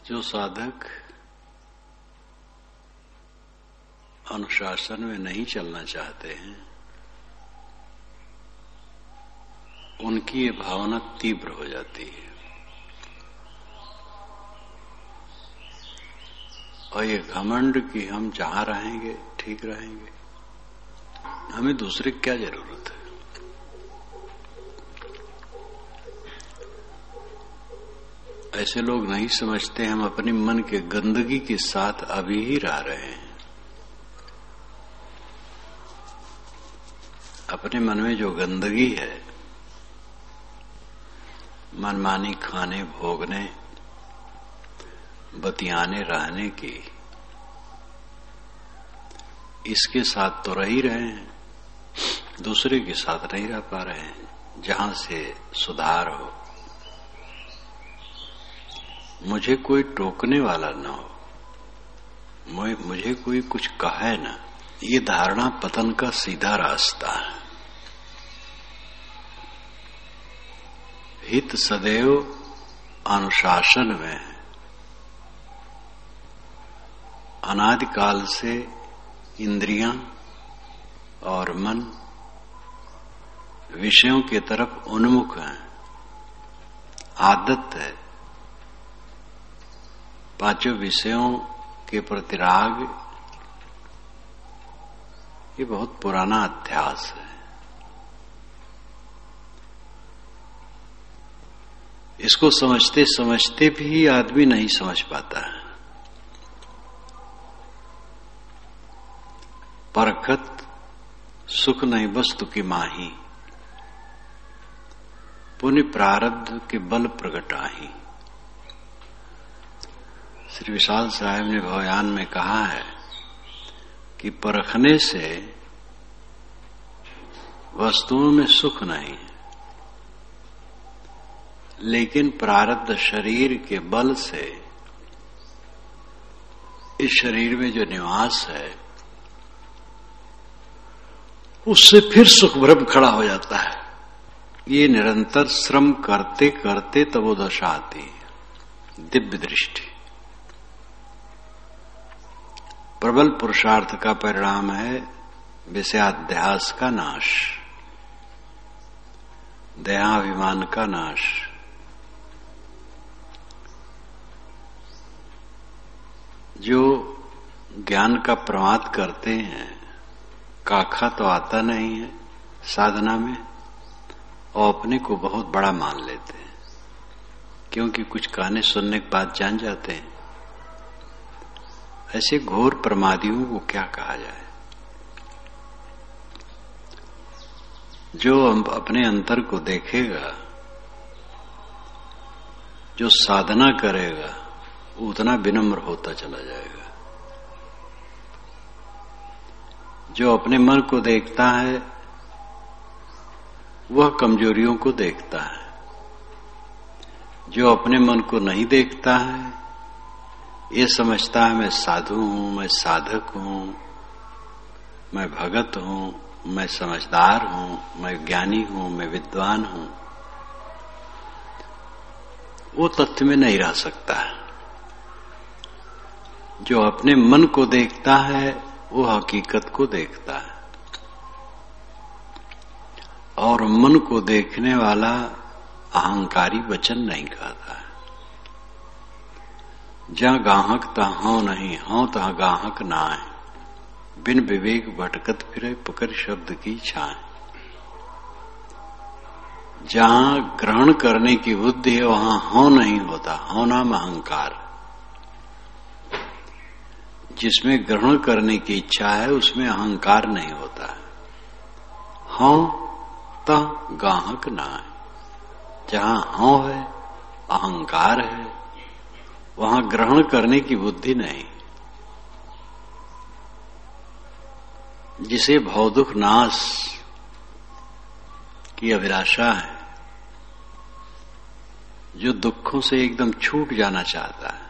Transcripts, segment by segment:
जो साधक अनुशासन में नहीं चलना चाहते हैं, उनकी ये भावना तीव्र हो जाती है और ये घमंड कि हम जहां रहेंगे ठीक रहेंगे, हमें दूसरे की क्या जरूरत है। ऐसे लोग नहीं समझते हम अपने मन के गंदगी के साथ अभी ही रह रहे हैं। अपने मन में जो गंदगी है, मनमानी खाने भोगने बतियाने रहने की, इसके साथ तो रह ही रहे हैं, दूसरे के साथ नहीं रह पा रहे हैं जहां से सुधार हो। मुझे कोई टोकने वाला न हो, मुझे कोई कुछ कहे न, ये धारणा पतन का सीधा रास्ता है। हित सदैव अनुशासन में है। अनादिकाल से इंद्रियां और मन विषयों की तरफ उन्मुख हैं। आदत है पांचों विषयों के प्रति राग, ये बहुत पुराना अध्यास है। इसको समझते समझते भी आदमी नहीं समझ पाता है। परखत सुख नहीं वस्तु की माही, पुण्य प्रारब्ध के बल प्रगटाही। श्री विशाल साहब ने भवयान में कहा है कि परखने से वस्तुओं में सुख नहीं है, लेकिन प्रारब्ध शरीर के बल से इस शरीर में जो निवास है उससे फिर सुख भ्रम खड़ा हो जाता है। ये निरंतर श्रम करते करते तब वो दशा आती है, दिव्य दृष्टि। प्रबल पुरुषार्थ का परिणाम है विषयाध्यास का नाश, देहाभिमान का नाश। जो ज्ञान का प्रमाद करते हैं, काखा तो आता नहीं है साधना में, और अपने को बहुत बड़ा मान लेते हैं, क्योंकि कुछ कहने सुनने के बाद जान जाते हैं। ऐसे घोर प्रमादियों को क्या कहा जाए। जो अपने अंतर को देखेगा, जो साधना करेगा, उतना विनम्र होता चला जाएगा। जो अपने मन को देखता है वह कमजोरियों को देखता है। जो अपने मन को नहीं देखता है, ये समझता है मैं साधु हूं, मैं साधक हूं, मैं भगत हूं, मैं समझदार हूं, मैं ज्ञानी हूं, मैं विद्वान हूं, वो तथ्य में नहीं रह सकता है। जो अपने मन को देखता है वो हकीकत को देखता है, और मन को देखने वाला अहंकारी वचन नहीं कहता है। जहां गाहक तहाँ नहीं, हों तहाँ गाहक ना है, बिन विवेक भटकत फिरे पकड़ शब्द की छाए। जहां ग्रहण करने की बुद्धि है वहां हों नहीं होता, हों नाम अहंकार। जिसमें ग्रहण करने की इच्छा है उसमें अहंकार नहीं होता है। हों तहाँ गाहक ना है। जहां हों है, अहंकार है, वहां ग्रहण करने की बुद्धि नहीं। जिसे भवदुख नाश की अभिलाषा है, जो दुखों से एकदम छूट जाना चाहता है,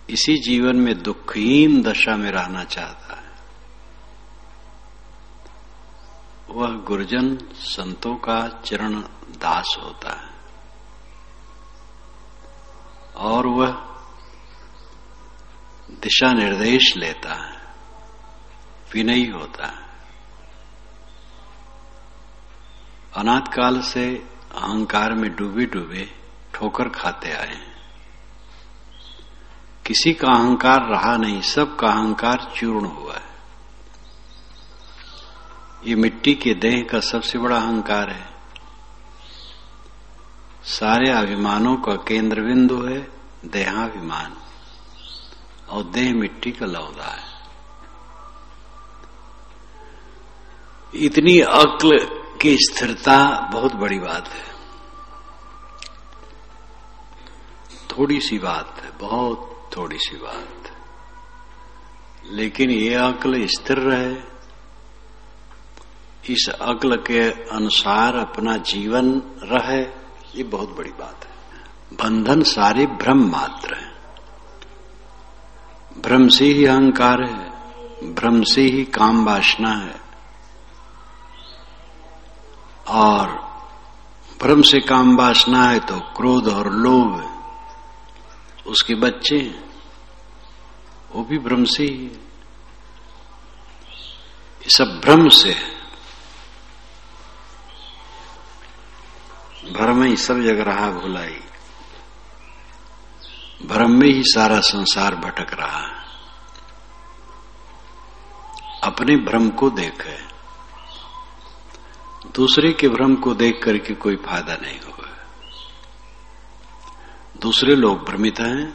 इसी जीवन में दुखहीन दशा में रहना चाहता है, वह गुरुजन संतों का चरण दास होता है। और वह दिशा निर्देश लेता है, विनयी होता है। अनाथ काल से अहंकार में डूबे डूबे ठोकर खाते आए हैं। किसी का अहंकार रहा नहीं, सबका अहंकार चूर्ण हुआ है। ये मिट्टी के देह का सबसे बड़ा अहंकार है। सारे अभिमानों का केंद्र बिंदु है देहाभिमान, और देह मिट्टी का लौदा है। इतनी अक्ल की स्थिरता बहुत बड़ी बात है। थोड़ी सी बात है, बहुत थोड़ी सी बात, लेकिन ये अक्ल स्थिर रहे, इस अक्ल के अनुसार अपना जीवन रहे, ये बहुत बड़ी बात है। बंधन सारे भ्रम मात्र है। भ्रम से ही अहंकार है, भ्रम से ही काम वासना है, और भ्रम से काम वासना है तो क्रोध और लोभ है। उसके बच्चे हैं, वो भी भ्रम से ही है। ये सब भ्रम से है। भ्रम ही सब जगह रहा भुलाई, भ्रम में ही सारा संसार भटक रहा है। अपने भ्रम को देखे, दूसरे के भ्रम को देख करके कोई फायदा नहीं होगा। दूसरे लोग भ्रमित हैं।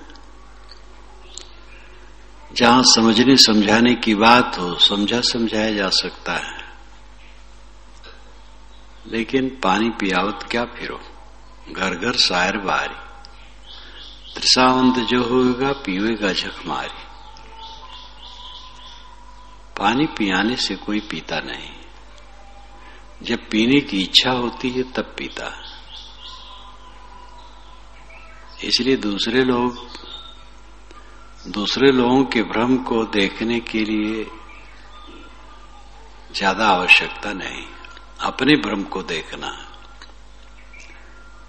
जहां समझने समझाने की बात हो, समझा समझाया जा सकता है, लेकिन पानी पियावत क्या फिरो, घर घर शायर बारी, त्रिसावंत जो होगा पीवेगा झक मारी। पानी पियाने से कोई पीता नहीं, जब पीने की इच्छा होती है तब पीता है। इसलिए दूसरे लोगों के भ्रम को देखने के लिए ज्यादा आवश्यकता नहीं, अपने भ्रम को देखना।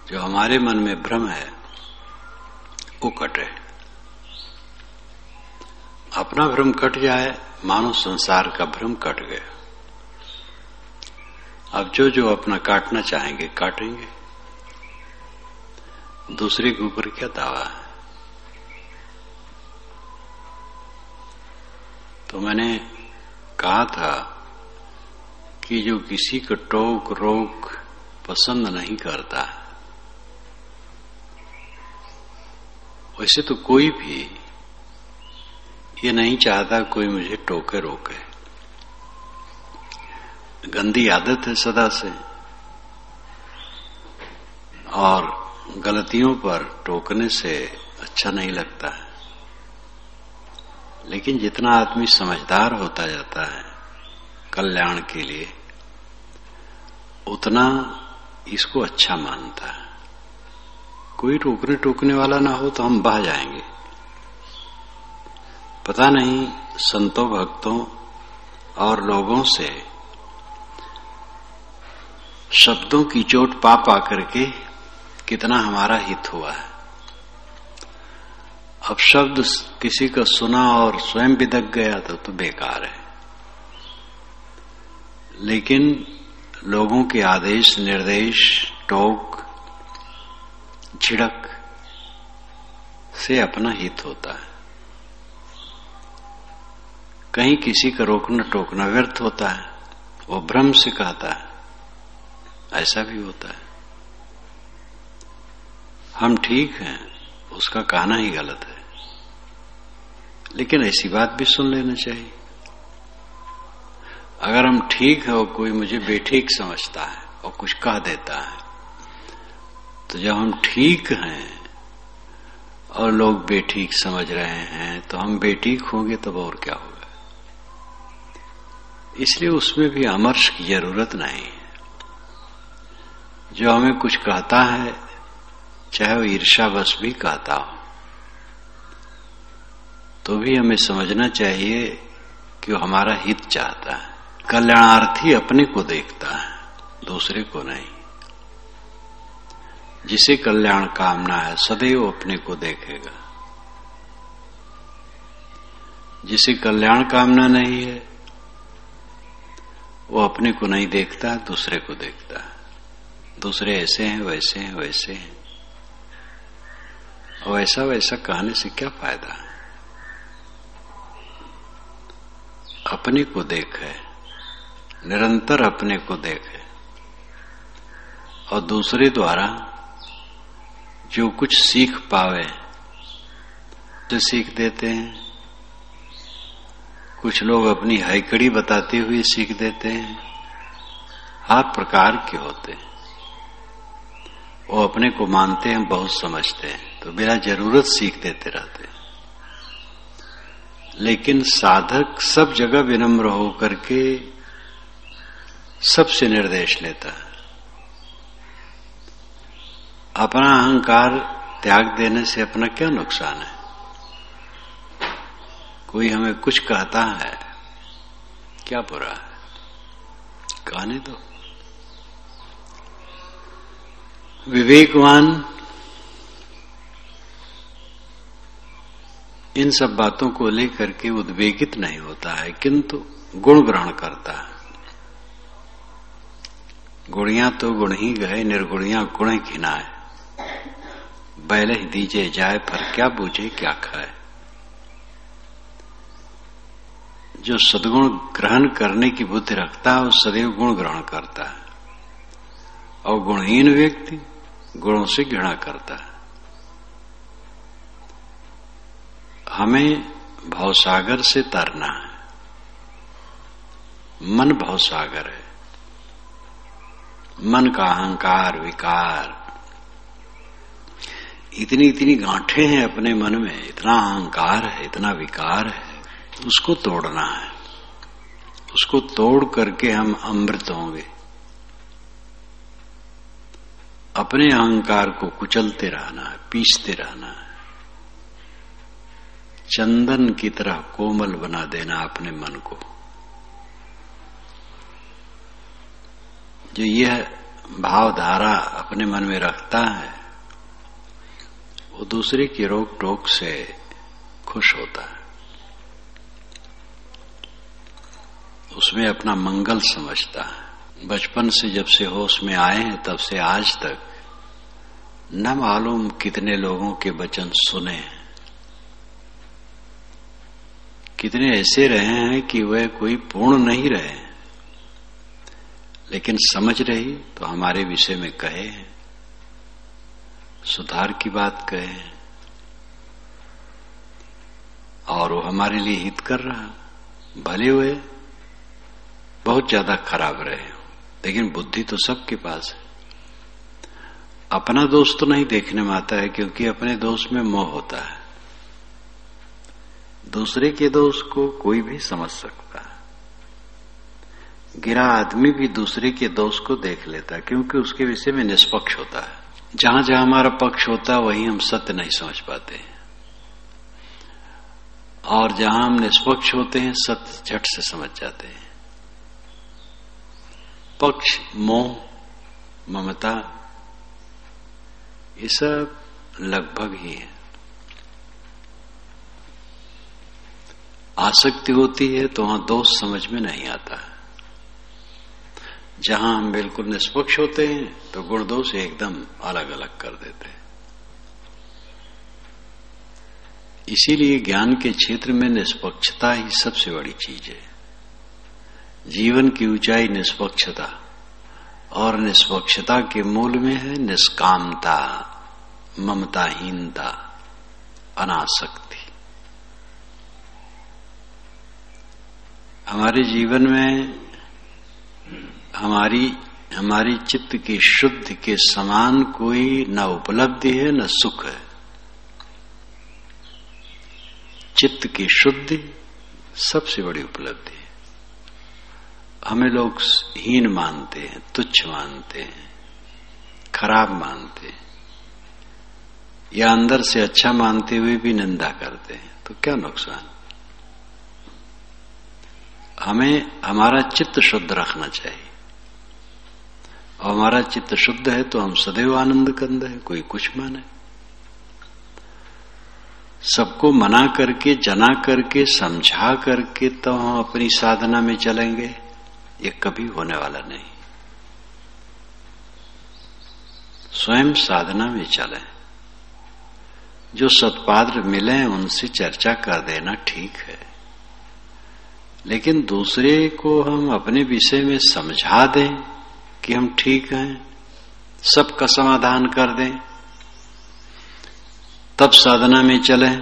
जो हमारे मन में भ्रम है वो कटे। अपना भ्रम कट जाए, मानो संसार का भ्रम कट गया। अब जो अपना काटना चाहेंगे काटेंगे, दूसरे के ऊपर क्या दावा है। तो मैंने कहा था कि जो किसी को टोक रोक पसंद नहीं करता, वैसे तो कोई भी ये नहीं चाहता कोई मुझे टोके रोके। गंदी आदत है सदा से, और गलतियों पर टोकने से अच्छा नहीं लगता है। लेकिन जितना आदमी समझदार होता जाता है कल्याण के लिए, उतना इसको अच्छा मानता है। कोई रोकने टोकने वाला ना हो तो हम बह जाएंगे। पता नहीं संतों भक्तों और लोगों से शब्दों की चोट पा करके कितना हमारा हित हुआ है। अब शब्द किसी का सुना और स्वयं बिदक गया तो बेकार है। लेकिन लोगों के आदेश निर्देश, टोक झिड़क से अपना हित होता है। कहीं किसी का रोकना टोकना व्यर्थ होता है, वो भ्रम से कहता है, ऐसा भी होता है। हम ठीक हैं, उसका कहना ही गलत है। लेकिन ऐसी बात भी सुन लेना चाहिए। अगर हम ठीक है और कोई मुझे बेठीक समझता है और कुछ कह देता है, तो जब हम ठीक हैं और लोग बेठीक समझ रहे हैं तो हम बेठीक होंगे तब और क्या होगा। इसलिए उसमें भी अमर्ष की जरूरत नहीं है। जो हमें कुछ कहता है, चाहे वो ईर्ष्यावश भी कहता हो, तो भी हमें समझना चाहिए कि वो हमारा हित चाहता है। कल्याणार्थी अपने को देखता है, दूसरे को नहीं। जिसे कल्याण कामना है सदैव अपने को देखेगा। जिसे कल्याण कामना नहीं है वो अपने को नहीं देखता, दूसरे को देखता है। दूसरे ऐसे हैं, वैसे हैं, वैसे हैं, और ऐसा वैसा कहने से क्या फायदा है। अपने को देखे, निरंतर अपने को देखे, और दूसरे द्वारा जो कुछ सीख पावे तो सीख देते हैं। कुछ लोग अपनी हैकड़ी बताते हुए सीख देते हैं। हर प्रकार के होते हैं। वो अपने को मानते हैं, बहुत समझते हैं, तो बिना जरूरत सीख देते रहते हैं। लेकिन साधक सब जगह विनम्र होकर के सबसे निर्देश लेता है। अपना अहंकार त्याग देने से अपना क्या नुकसान है। कोई हमें कुछ कहता है, क्या बुरा है, कहने दो। विवेकवान इन सब बातों को लेकर के उद्वेगित नहीं होता है, किंतु गुण ग्रहण करता है। गुणियां तो गुण ही गए, निर्गुणियां गुण घिनाए। बैल ही दीजे जाए, पर क्या बूझे क्या खाए। जो सद्गुण ग्रहण करने की बुद्धि रखता है वो सदैव गुण ग्रहण करता है, और गुणहीन व्यक्ति गुणों से घृणा करता है। हमें भवसागर से तरना है। मन भवसागर है। मन का अहंकार, विकार, इतनी इतनी गांठें हैं अपने मन में, इतना अहंकार है, इतना विकार है, उसको तोड़ना है। उसको तोड़ करके हम अमृत होंगे। अपने अहंकार को कुचलते रहना है, पीसते रहना है, चंदन की तरह कोमल बना देना अपने मन को। जो यह भावधारा अपने मन में रखता है वो दूसरे की रोक टोक से खुश होता है, उसमें अपना मंगल समझता है। बचपन से जब से होश में आए हैं तब से आज तक न मालूम कितने लोगों के वचन सुने हैं, कितने ऐसे रहे हैं कि वह कोई पूर्ण नहीं रहे, लेकिन समझ रही तो हमारे विषय में कहे हैं, सुधार की बात कहे हैं, और वो हमारे लिए हित कर रहा। भले हुए बहुत ज्यादा खराब रहे हो, लेकिन बुद्धि तो सबके पास है। अपना दोष तो नहीं देखने में आता है, क्योंकि अपने दोष में मोह होता है। दूसरे के दोष को कोई भी समझ सकता है। गिरा आदमी भी दूसरे के दोष को देख लेता है, क्योंकि उसके विषय में निष्पक्ष होता है। जहां जहां हमारा पक्ष होता है वहीं हम सत्य नहीं समझ पाते हैं, और जहां हम निष्पक्ष होते हैं सत्य झट से समझ जाते हैं। पक्ष, मोह, ममता, ये सब लगभग ही है। आसक्ति होती है तो वहां दोष समझ में नहीं आता है। जहां हम बिल्कुल निष्पक्ष होते हैं तो गुण दोष एकदम अलग अलग कर देते हैं। इसीलिए ज्ञान के क्षेत्र में निष्पक्षता ही सबसे बड़ी चीज है। जीवन की ऊंचाई निष्पक्षता, और निष्पक्षता के मूल में है निष्कामता, ममताहीनता, अनासक्ति। हमारे जीवन में हमारी चित्त की शुद्धि के समान कोई न उपलब्धि है न सुख है। चित्त की शुद्धि सबसे बड़ी उपलब्धि है। हमें लोग हीन मानते हैं, तुच्छ मानते हैं, खराब मानते हैं, या अंदर से अच्छा मानते हुए भी निंदा करते हैं, तो क्या नुकसान। हमें हमारा चित्त शुद्ध रखना चाहिए, और हमारा चित्त शुद्ध है तो हम सदैव आनंद कंद है, कोई कुछ माने। सबको मना करके, जना करके, समझा करके तो हम अपनी साधना में चलेंगे, ये कभी होने वाला नहीं। स्वयं साधना में चलें। जो सत्पात्र मिले उनसे चर्चा कर देना ठीक है, लेकिन दूसरे को हम अपने विषय में समझा दें कि हम ठीक हैं, सबका समाधान कर दें, तब साधना में चलें,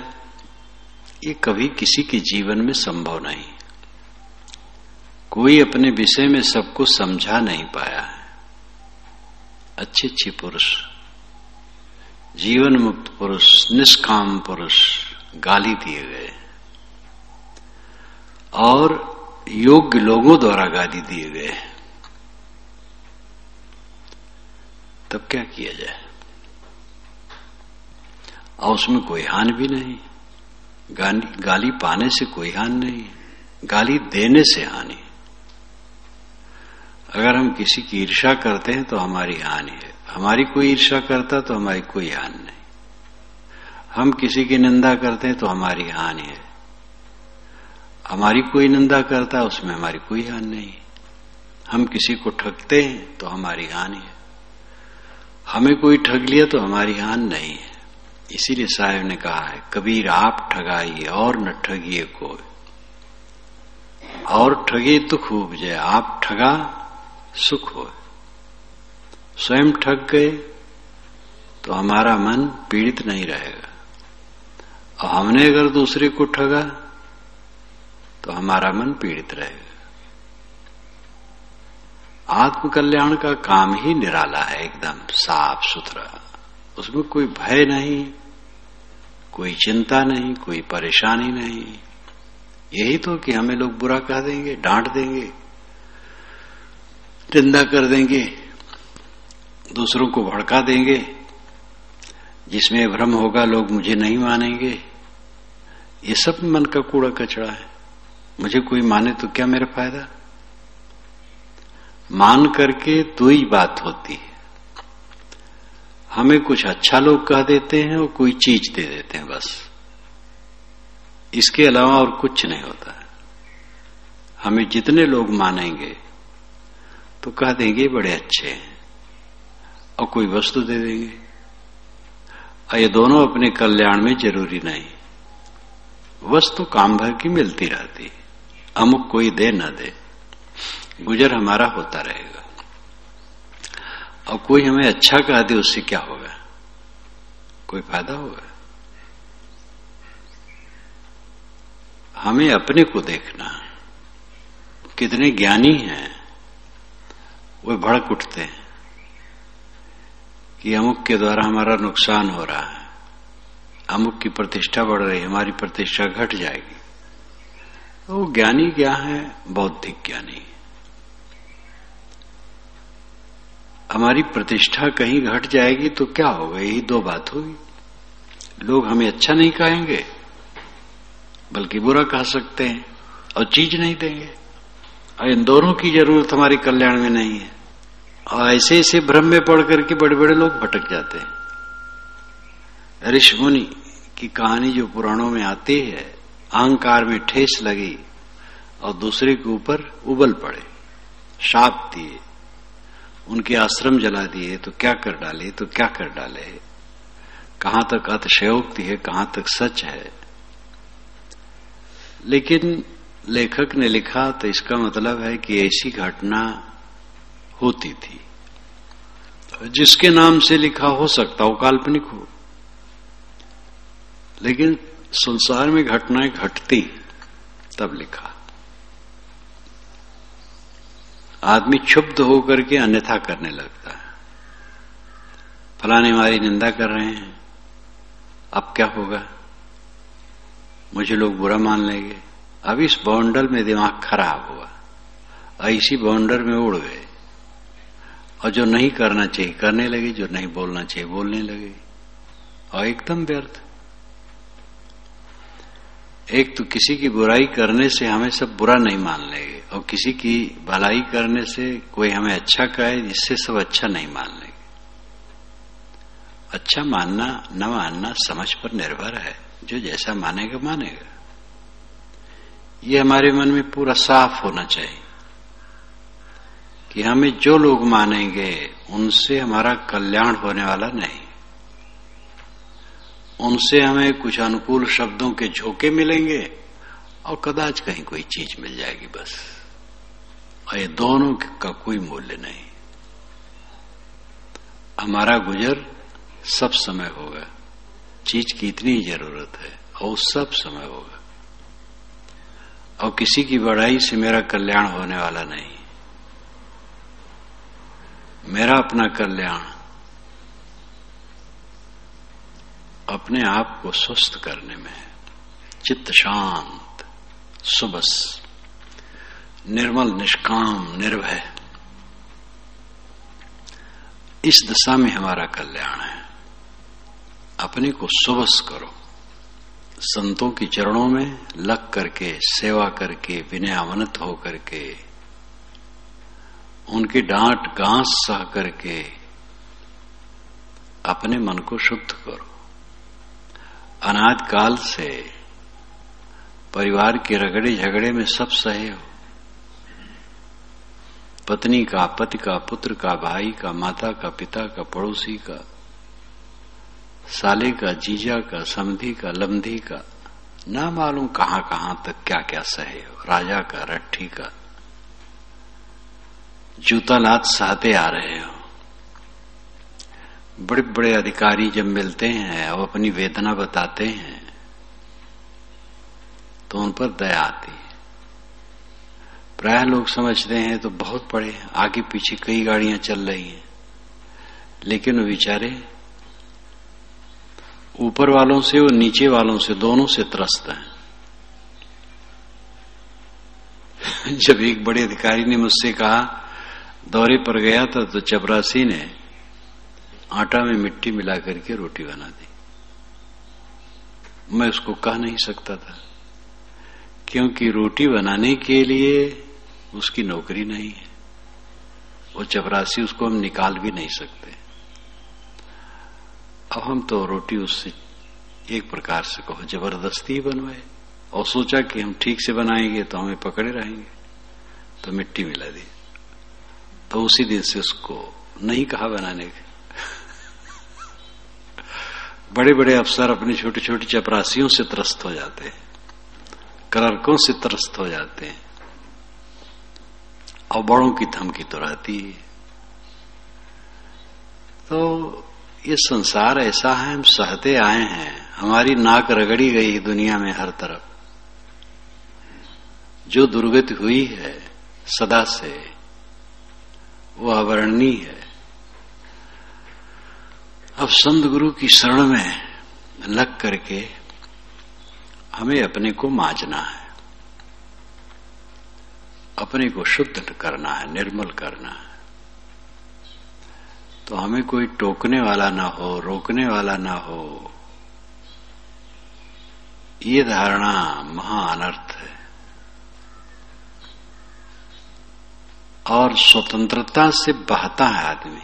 ये कभी किसी के जीवन में संभव नहीं। कोई अपने विषय में सबको समझा नहीं पाया है। अच्छे अच्छे पुरुष, जीवन मुक्त पुरुष, निष्काम पुरुष गाली दिए गए और योग्य लोगों द्वारा गाली दिए गए, तब क्या किया जाए? और उसमें कोई हानि भी नहीं। गाली पाने से कोई हानि नहीं, गाली देने से हानि। अगर हम किसी की ईर्ष्या करते हैं तो हमारी हानि है, हमारी कोई ईर्ष्या करता तो हमारी कोई हानि नहीं। हम किसी की निंदा करते हैं तो हमारी हानि है, हमारी कोई निंदा करता है उसमें हमारी कोई हानि नहीं। हम किसी को ठगते हैं तो हमारी हानि है, हमें कोई ठग लिया तो हमारी हानि नहीं है। इसीलिए साहब ने कहा है, कबीर आप ठगाइए और न ठगिए कोई, और ठगे दुख उपजे, आप ठगा सुख हो। स्वयं ठग गए तो हमारा मन पीड़ित नहीं रहेगा, और हमने अगर दूसरे को ठगा तो हमारा मन पीड़ित रहेगा। आत्मकल्याण का काम ही निराला है, एकदम साफ सुथरा। उसमें कोई भय नहीं, कोई चिंता नहीं, कोई परेशानी नहीं। यही तो कि हमें लोग बुरा कह देंगे, डांट देंगे, निंदा कर देंगे, दूसरों को भड़का देंगे, जिसमें भ्रम होगा लोग मुझे नहीं मानेंगे। ये सब मन का कूड़ा कचरा है। मुझे कोई माने तो क्या मेरा फायदा? मान करके दो ही बात होती है, हमें कुछ अच्छा लोग कह देते हैं और कोई चीज दे देते हैं, बस। इसके अलावा और कुछ नहीं होता है। हमें जितने लोग मानेंगे तो कह देंगे बड़े अच्छे हैं, और कोई वस्तु दे देंगे। और ये दोनों अपने कल्याण में जरूरी नहीं। वस्तु काम भर की मिलती रहती है, अमुक कोई दे न दे, गुजर हमारा होता रहेगा। और कोई हमें अच्छा कह दे, उससे क्या होगा? कोई फायदा होगा? हमें अपने को देखना। कितने ज्ञानी हैं, वे भड़क उठते हैं कि अमुक के द्वारा हमारा नुकसान हो रहा है, अमुक की प्रतिष्ठा बढ़ रही है, हमारी प्रतिष्ठा घट जाएगी। तो वो ज्ञानी क्या है? बौद्धिक ज्ञानी। हमारी प्रतिष्ठा कहीं घट जाएगी तो क्या होगा? यही दो बात होगी, लोग हमें अच्छा नहीं कहेंगे बल्कि बुरा कह सकते हैं, और चीज नहीं देंगे। और इन दोनों की जरूरत हमारे कल्याण में नहीं है। और ऐसे ऐसे भ्रम में पड़ करके बड़े बड़े लोग भटक जाते हैं। ऋषि मुनि की कहानी जो पुराणों में आती है, अहंकार में ठेस लगी और दूसरे के ऊपर उबल पड़े, शाप दिए, उनके आश्रम जला दिए, तो क्या कर डाले, तो क्या कर डाले। कहां तक अतिशयोक्ति है, कहां तक सच है। लेकिन लेखक ने लिखा तो इसका मतलब है कि ऐसी घटना होती थी। जिसके नाम से लिखा हो सकता हो काल्पनिक हो, लेकिन संसार में घटनाएं घटती तब लिखा। आदमी क्षुब्ध होकर के अन्यथा करने लगता है। फलाने हमारी निंदा कर रहे हैं, अब क्या होगा? मुझे लोग बुरा मान लेंगे। अब इस बाउंडर में दिमाग खराब हुआ, ऐसी बाउंडर में उड़ गए, और जो नहीं करना चाहिए करने लगे, जो नहीं बोलना चाहिए बोलने लगे, और एकदम व्यर्थ। एक तो किसी की बुराई करने से हमें सब बुरा नहीं मान लेंगे, और किसी की भलाई करने से कोई हमें अच्छा कहे, इससे सब अच्छा नहीं मान लेंगे। अच्छा मानना न मानना समझ पर निर्भर है, जो जैसा मानेगा मानेगा। ये हमारे मन में पूरा साफ होना चाहिए कि हमें जो लोग मानेंगे उनसे हमारा कल्याण होने वाला नहीं, उनसे हमें कुछ अनुकूल शब्दों के झोंके मिलेंगे और कदाच कहीं कोई चीज मिल जाएगी बस, और ये दोनों का कोई मूल्य नहीं। हमारा गुजर सब समय होगा, चीज की इतनी जरूरत है और सब समय होगा, और किसी की बढ़ाई से मेरा कल्याण होने वाला नहीं। मेरा अपना कल्याण अपने आप को स्वस्थ करने में, चित्त शांत, सुबस, निर्मल, निष्काम, निर्भय, इस दशा में हमारा कल्याण है। अपने को सुबस करो, संतों के चरणों में लग करके, सेवा करके, विनयावनत हो करके, उनकी डांट गांस सह करके अपने मन को शुद्ध करो। अनाद काल से परिवार के रगड़े झगड़े में सब सहे हो, पत्नी का, पति का, पुत्र का, भाई का, माता का, पिता का, पड़ोसी का, साले का, जीजा का, समधी का, लमधी का, ना मालूम कहां कहां तक क्या क्या सहे हो, राजा का, रट्ठी का, जूता लात सहते आ रहे हो। बड़े बड़े अधिकारी जब मिलते हैं और अपनी वेदना बताते हैं तो उन पर दया आती है। प्रायः लोग समझते हैं तो बहुत बड़े, आगे पीछे कई गाड़ियां चल रही हैं, लेकिन वो बेचारे ऊपर वालों से और नीचे वालों से, दोनों से त्रस्त हैं। जब एक बड़े अधिकारी ने मुझसे कहा, दौरे पर गया था तो चपरासी ने आटा में मिट्टी मिला करके रोटी बना दी। मैं उसको कह नहीं सकता था, क्योंकि रोटी बनाने के लिए उसकी नौकरी नहीं है, वो चपरासी, उसको हम निकाल भी नहीं सकते। अब हम तो रोटी उससे एक प्रकार से कहो जबरदस्ती बनवाए, और सोचा कि हम ठीक से बनाएंगे तो हमें पकड़े रहेंगे, तो मिट्टी मिला दी। तो उसी दिन से उसको नहीं कहा बनाने के। बड़े बड़े अफसर अपनी छोटी छोटी चपरासियों से त्रस्त हो जाते हैं, क्लर्कों से त्रस्त हो जाते हैं, और बड़ों की धमकी तो रहती है। तो ये संसार ऐसा है, हम सहते आए हैं, हमारी नाक रगड़ी गई दुनिया में हर तरफ। जो दुर्गति हुई है सदा से वो अवर्णनीय है। अब संत गुरु की शरण में लग करके हमें अपने को मांजना है, अपने को शुद्ध करना है, निर्मल करना है। तो हमें कोई टोकने वाला ना हो, रोकने वाला ना हो, ये धारणा महा अनर्थ है। और स्वतंत्रता से बहता है आदमी।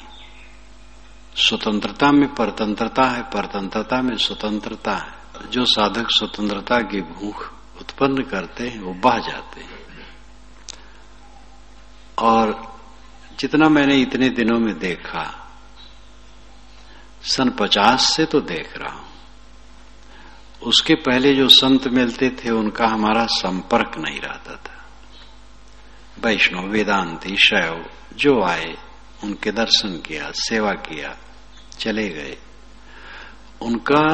स्वतंत्रता में परतंत्रता है, परतंत्रता में स्वतंत्रता है। जो साधक स्वतंत्रता की भूख उत्पन्न करते हैं वो बह जाते हैं। और जितना मैंने इतने दिनों में देखा, सन 50 से तो देख रहा हूं, उसके पहले जो संत मिलते थे उनका हमारा संपर्क नहीं रहता था। वैष्णव, वेदांती, शैव जो आए उनके दर्शन किया, सेवा किया, चले गए, उनका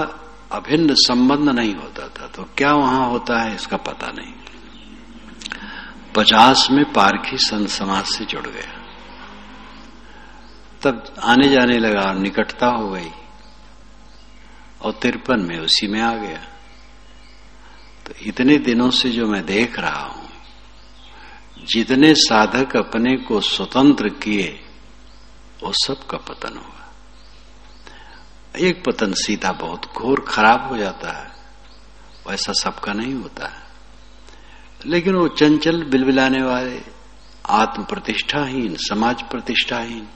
अभिन्न संबंध नहीं होता था। तो क्या वहां होता है इसका पता नहीं। 50 में पारखी संत समाज से जुड़ गया, तब आने जाने लगा, निकटता हो गई, और 53 में उसी में आ गया। तो इतने दिनों से जो मैं देख रहा हूं, जितने साधक अपने को स्वतंत्र किए वो सबका पतन हुआ। एक पतन सीधा बहुत घोर खराब हो जाता है, वैसा सबका नहीं होता है। लेकिन वो चंचल बिलबिलाने वाले, आत्म प्रतिष्ठाहीन, समाज प्रतिष्ठाहीन।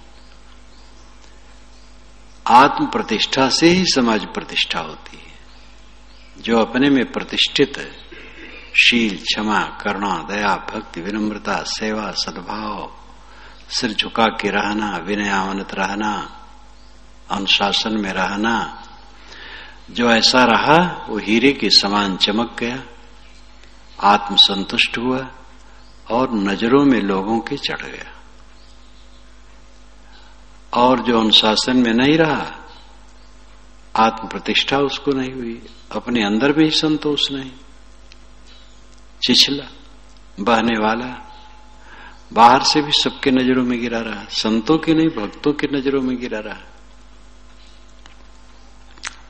आत्म प्रतिष्ठा से ही समाज प्रतिष्ठा होती है। जो अपने में प्रतिष्ठित है, शील, क्षमा, करुणा, दया, भक्ति, विनम्रता, सेवा, सद्भाव, सिर झुका के रहना, विनयावनत रहना, अनुशासन में रहना, जो ऐसा रहा वो हीरे के समान चमक गया, आत्म संतुष्ट हुआ और नजरों में लोगों के चढ़ गया। और जो अनुशासन में नहीं रहा, आत्म प्रतिष्ठा उसको नहीं हुई, अपने अंदर में ही संतोष नहीं, चिछला, बहने वाला, बाहर से भी सबके नजरों में गिरा रहा, संतों की नहीं भक्तों की नजरों में गिरा रहा।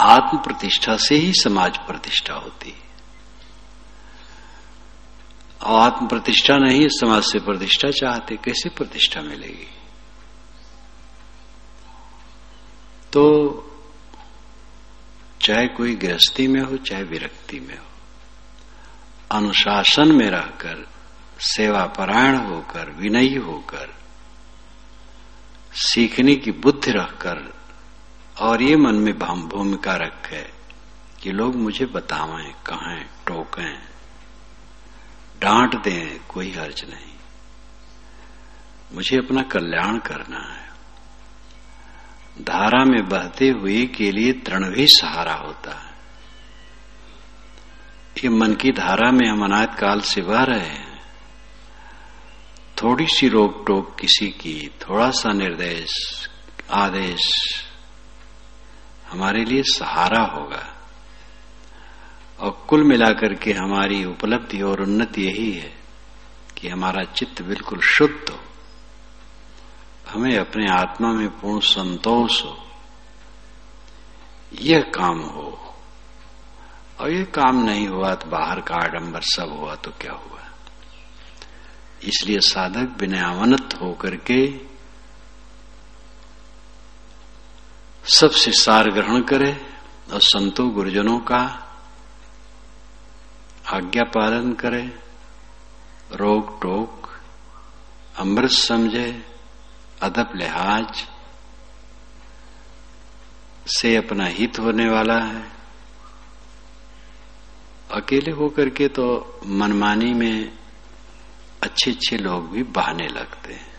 आत्म प्रतिष्ठा से ही समाज प्रतिष्ठा होती है। और आत्म प्रतिष्ठा नहीं, समाज से प्रतिष्ठा चाहते, कैसे प्रतिष्ठा मिलेगी? तो चाहे कोई गृहस्थी में हो, चाहे विरक्ति में हो, अनुशासन में रहकर, सेवापरायण होकर, विनयी होकर, सीखने की बुद्धि रखकर, और ये मन में भूमिका रखे कि लोग मुझे बतावें, कहें, टोकें, डांट दें, कोई हर्ज नहीं, मुझे अपना कल्याण करना है। धारा में बहते हुए के लिए तृण भी सहारा होता है। ये मन की धारा में हम अनाद काल से बह रहे हैं। थोड़ी सी रोक टोक किसी की, थोड़ा सा निर्देश, आदेश हमारे लिए सहारा होगा। और कुल मिलाकर के हमारी उपलब्धि और उन्नति यही है कि हमारा चित्त बिल्कुल शुद्ध हो, हमें अपने आत्मा में पूर्ण संतोष हो, यह काम हो। और यह काम नहीं हुआ तो बाहर का आडंबर सब हुआ तो क्या हुआ? इसलिए साधक विनयावनत होकर के सबसे सार ग्रहण करे और संतों गुरुजनों का आज्ञा पालन करे, रोक टोक, अमृत समझे, अदब लिहाज से अपना हित होने वाला है। अकेले होकर के तो मनमानी में अच्छे अच्छे लोग भी बहाने लगते हैं।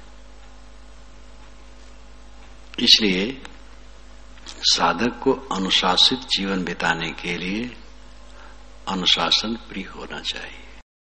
इसलिए साधक को अनुशासित जीवन बिताने के लिए अनुशासन प्रिय होना चाहिए।